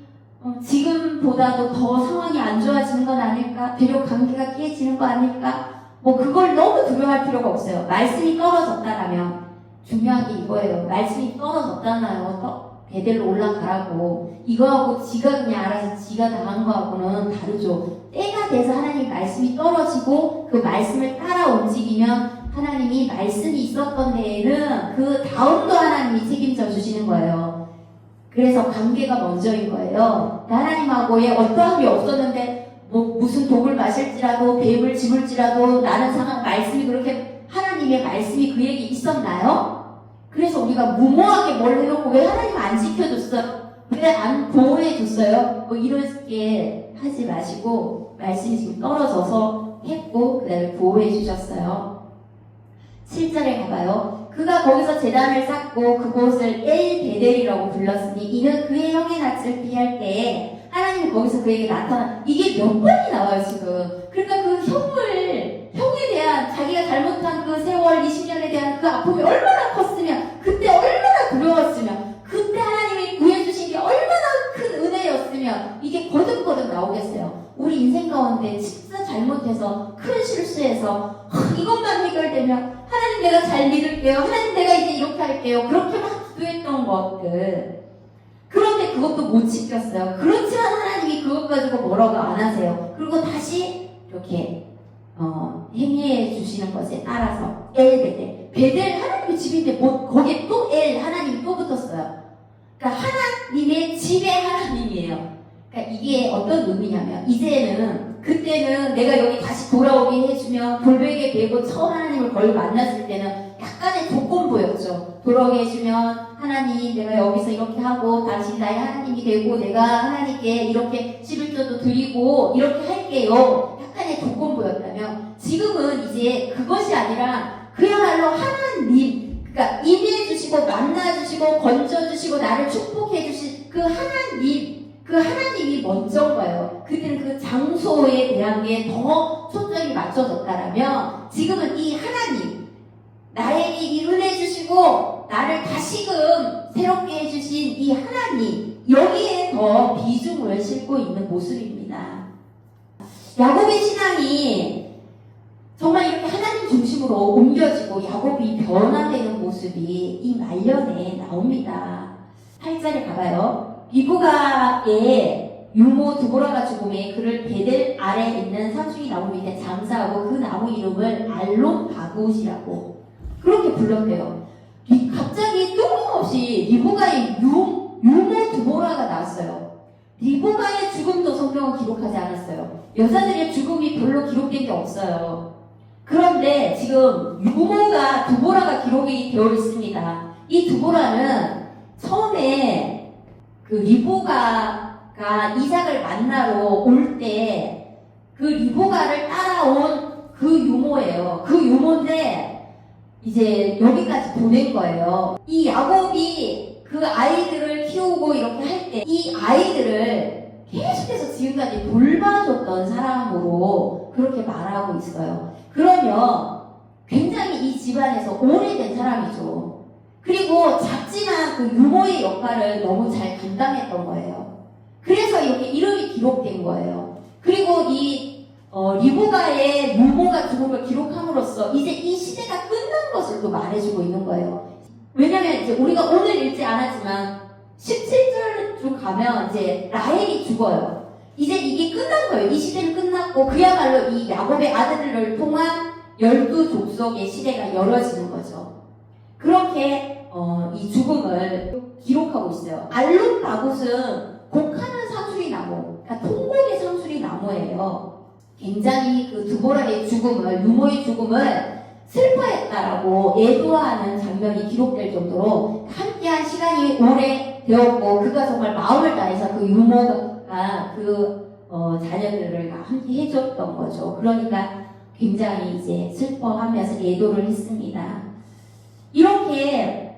지금보다도 더 상황이 안 좋아지는 건 아닐까? 되려 관계가 깨지는 거 아닐까? 뭐 그걸 너무 두려워할 필요가 없어요. 말씀이 떨어졌다라면, 중요한 게 이거예요. 말씀이 떨어졌잖아요. 베델로 올라가라고. 이거하고 지가 그냥 알아서 지가 당한 거하고는 다르죠. 때가 돼서 하나님 말씀이 떨어지고 그 말씀을 따라 움직이면 하나님이 말씀이 있었던 데에는 그 다음도 하나님이 책임져 주시는 거예요. 그래서 관계가 먼저인 거예요. 하나님하고의 어떠함이 없었는데 뭐 무슨 독을 마실지라도 뱀을 집을지라도 나는 상한 말씀이 그렇게, 하나님의 말씀이 그에게 있었나요? 그래서 우리가 무모하게 뭘 해놓고 왜 하나님 안 지켜줬어요? 왜 안 보호해줬어요? 뭐 이렇게 하지 마시고 말씀이 지금 떨어져서 했고 그 다음에 보호해주셨어요. 7절에 가봐요. 그가 거기서 제단을 쌓고 그곳을 엘베델이라고 불렀으니 이는 그의 형의 낯을 피할 때에 하나님이 거기서 그에게 나타나. 이게 몇 번이 나와요 지금. 그러니까 그 형에 대한, 자기가 잘못한 그 세월 20년에 대한 그 아픔이 얼마나 컸으면, 그때 얼마나 두려웠으면, 그때 하나님이 구해주신 게 얼마나 큰 은혜였으면 이게 거듭거듭 나오겠어요. 우리 인생 가운데 진짜 잘못해서 큰 실수해서 이것만 해결되면 하나님 내가 잘 믿을게요, 하나님 내가 이제 이렇게 할게요, 그렇게 막 기도했던 것들, 그런데 그것도 못 지켰어요. 그렇지만 하나님이 그것 가지고 뭐라고 안 하세요. 그리고 다시 이렇게 행해 주시는 것에 따라서 엘베델, 베델 하나님의 집인데 뭐 거기에 또 하나님이 또 붙었어요. 그러니까 하나님의 집의 하나님이에요. 그러니까 이게 어떤 의미냐면, 이제는, 그때는 내가 여기 다시 돌아오게 해주면 돌베개 베고 처음 하나님을 거의 만났을 때는 약간의 조건부였죠. 돌아오게 해주면 하나님 내가 여기서 이렇게 하고 당신이 나의 하나님이 되고 내가 하나님께 이렇게 11조도 드리고 이렇게 할게요. 약간의 조건부였다면, 지금은 이제 그것이 아니라 그야말로 하나님, 그러니까 임해주시고 만나주시고 건져주시고 나를 축복해주신 그 하나님이 먼저인 거예요. 그때는 그 장소에 대한 게 더 초점이 맞춰졌다라면, 지금은 이 하나님, 나에게 이 은혜 주시고 나를 다시금 새롭게 해주신 이 하나님, 여기에 더 비중을 싣고 있는 모습입니다. 야곱의 신앙이 정말 이렇게 하나님 중심으로 옮겨지고 야곱이 변화되는 모습이 이 말년에 나옵니다. 8절에 가봐요. 리브가의 유모 드보라가 죽음에 그를 베델 아래에 있는 상수리 나무 밑에 장사하고 그 나무 이름을 알론 바구시라고 그렇게 불렀대요. 갑자기 뜬금없이 리브가의 유모 드보라가 나왔어요. 리브가의 죽음도 성경은 기록하지 않았어요. 여자들의 죽음이 별로 기록된 게 없어요. 그런데 지금 유모가 드보라가 기록이 되어 있습니다. 이 드보라는 처음에 그 리브가가 이삭을 만나러 올 때 그 리브가를 따라온 그 유모예요. 그 유모인데 이제 여기까지 보낸 거예요. 이 야곱이 그 아이들을 키우고 이렇게 할 때 이 아이들을 계속해서 지금까지 돌봐줬던 사람으로 그렇게 말하고 있어요. 그러면 굉장히 이 집안에서 오래된 사람이죠. 그리고 작지만 그 유모의 역할을 너무 잘 감당했던 거예요. 그래서 이렇게 이름이 기록된 거예요. 그리고 이 리브가의 유모가 죽음을 기록함으로써 이제 이 시대가 끝난 것을 또 말해주고 있는 거예요. 왜냐면 이제 우리가 오늘 읽지 않았지만 17절 쭉 가면 이제 라헬이 죽어요. 이제 이게 끝난 거예요. 이 시대는 끝났고 그야말로 이 야곱의 아들을 통한 12족속의 시대가 열어지는 거죠. 그렇게 이 죽음을 기록하고 있어요. 알룻바굿은 곡하는 상수리 나무, 그러니까 통곡의 상수리 나무예요. 굉장히 그 드보라의 죽음을, 유모의 죽음을 슬퍼했다라고 애도하는 장면이 기록될 정도로 함께한 시간이 오래 되었고, 그가 정말 마음을 다해서 그 유모가 자녀들을 함께 해줬던 거죠. 그러니까 굉장히 이제 슬퍼하면서 애도를 했습니다. 이렇게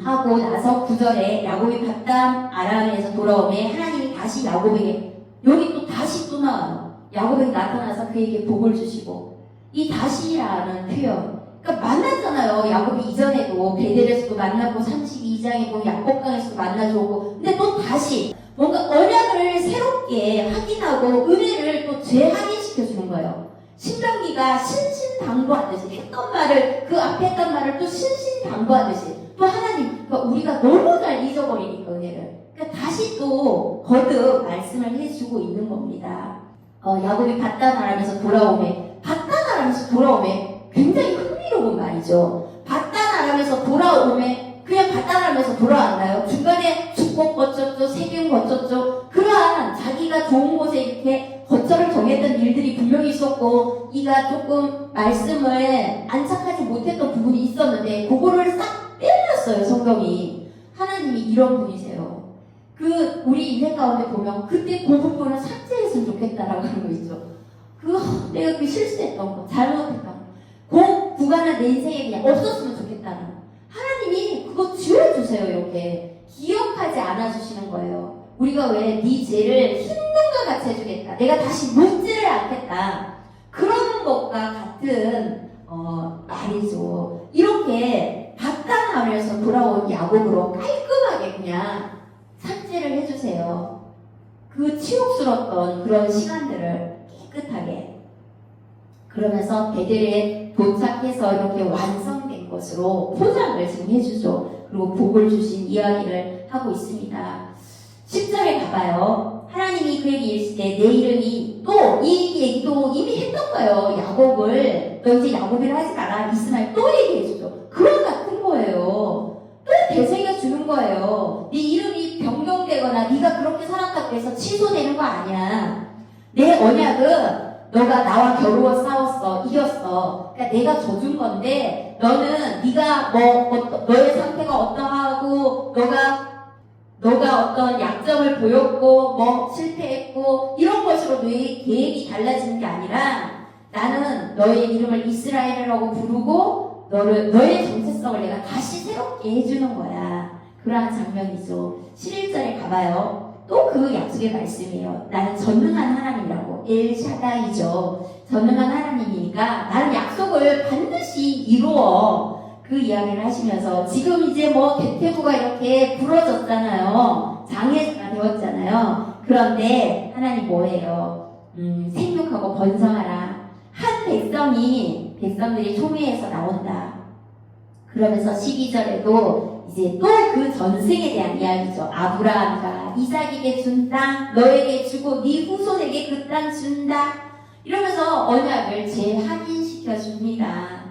하고 나서 9절에 야곱이 바담 아람에서 돌아오매 하나님이 다시 야곱에게, 여기 또 다시 또 나와요. 야곱에게 나타나서 그에게 복을 주시고, 이 다시라는 표현, 그러니까 만났잖아요. 야곱이 이전에도 베델에서도 만나고 32장에도 야곱강에서도 만나주고, 근데 또 다시 뭔가 언약을 새롭게 확인하고 은혜를 또 재확인시켜주는 거예요. 신명기가 신신당부하듯이 했던 말을, 그 앞에 했던 말을 또 신신당부하듯이 또 하나님, 그러니까 우리가 너무 잘 잊어버리니까 은혜를, 그러니까 다시 또 거듭 말씀을 해주고 있는 겁니다. 야곱이 바단 아람에서 돌아오매, 바단 아람에서 돌아오매 굉장히 흥미로운 말이죠. 바단 아람에서 돌아오매, 그냥 바단 아람에서 돌아왔나요? 중간에 축복 거쳤죠, 세균 거쳤죠. 그러한 자기가 좋은 곳에 이렇게 거처를 정했던 일들이 분명히 있었고, 이가 조금 말씀을 안착하지 못했던 부분이 있었는데 그거를 싹 빼놨어요. 성경이. 하나님이 이런 분이세요. 우리 인생 가운데 보면 그때 그 부분을 삭제했으면 좋겠다라고 하는 거 있죠. 내가 실수했던 거, 잘못했던 거, 그 구간은 내 인생에 그냥 없었으면 좋겠다는 거. 하나님이 그거 지워주세요. 이렇게 기억하지 않아주시는 거예요. 우리가 왜 네 죄를 흰눈과 같이 해주겠다, 내가 다시 묻지를 않겠다, 그런 것과 같은 말이죠. 이렇게 바단아람에서 돌아온 야곱으로 깔끔하게 그냥 삭제를 해주세요. 그 치욕스러웠던 그런 시간들을 깨끗하게. 그러면서 베델에 도착해서 이렇게 완성된 것으로 포장을 지금 해주죠. 그리고 복을 주신 이야기를 하고 있습니다. 10절에 가봐요. 하나님이 그에게 이르시되 내 이름이, 또 이 얘기도 이미 했던 거예요. 야곱을, 너 이제 야곱이라 하지 마라, 이스마엘 또 얘기해주죠. 그런 같은 거예요. 또 되새겨 주는 거예요. 네 이름이 변경되거나 네가 그렇게 살았다고 해서 취소되는 거 아니야. 내 언약은 너가 나와 겨루어 싸웠어, 이겼어. 그러니까 내가 져준 건데, 너는 네가 너의 상태가 어떠하고, 너가 어떤 약점을 보였고, 실패했고, 이런 것으로 너의 계획이 달라지는 게 아니라, 나는 너의 이름을 이스라엘이라고 부르고, 너의 정체성을 내가 다시 새롭게 해주는 거야. 그러한 장면이죠. 11절에 가봐요. 또 그 약속의 말씀이에요. 나는 전능한 하나님이라고. 엘샤다이죠. 전능한 하나님이니까 나는 약속을 반드시 이루어. 그 이야기를 하시면서, 지금 이제 대퇴부가 이렇게 부러졌잖아요. 장애가 되었잖아요. 그런데 하나님 뭐예요? 생육하고 번성하라. 한 백성들이 총회에서 나온다. 그러면서 12절에도 이제 또 그 전생에 대한 이야기죠. 아브라함과 이삭에게 준 땅 너에게 주고 네 후손에게 그 땅 준다. 이러면서 언약을 재확인시켜 줍니다.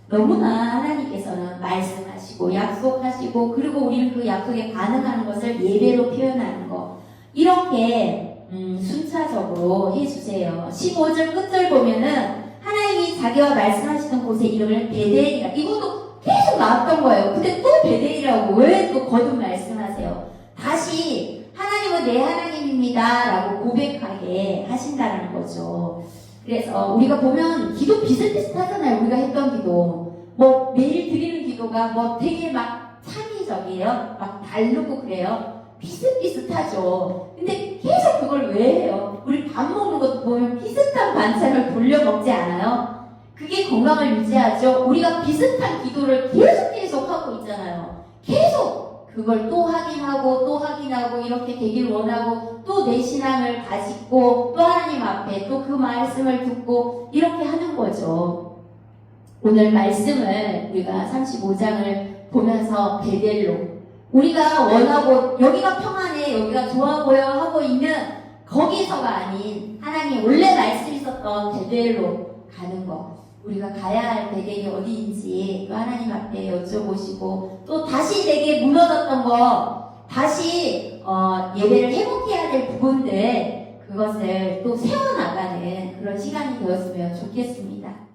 너무나 하나님께서는 말씀하시고 약속하시고, 그리고 우리는 그 약속에 반응하는 것을 예배로 표현하는 거, 이렇게 순차적으로 해주세요. 15절 끝절 보면은 하나님이 자기와 말씀하시던 곳의 이름을 베델이라, 이것도 계속 나왔던 거예요. 근데 또 베델이라고 왜 또 거듭 말씀하세요? 다시 하나님은 내 하나님입니다 라고 고백하게 하신다는 거죠. 그래서 우리가 보면 기도 비슷비슷하잖아요. 우리가 했던 기도, 매일 드리는 기도가 되게 막 창의적이에요. 막 다르고 그래요. 비슷비슷하죠. 근데 계속 그걸 왜 해요? 우리 밥 먹는 것도 보면 비슷한 반찬을 돌려 먹지 않아요? 그게 건강을 유지하죠. 우리가 비슷한 기도를 계속 하고 있잖아요. 계속 그걸 또 확인하고 이렇게 되길 원하고, 또 내 신앙을 가지고 또 하나님 앞에 또 그 말씀을 듣고 이렇게 하는 거죠. 오늘 말씀을 우리가 35장을 보면서 베델로, 우리가 원하고 여기가 평안해, 여기가 좋아 보여 하고 있는 거기서가 아닌 하나님 원래 말씀이 있었던 베델로 가는 것, 우리가 가야 할 베델이 어디인지 또 하나님 앞에 여쭤보시고 또 다시 내게 무너졌던 거 다시 예배를 회복해야 될 부분들 그것을 또 세워나가는 그런 시간이 되었으면 좋겠습니다.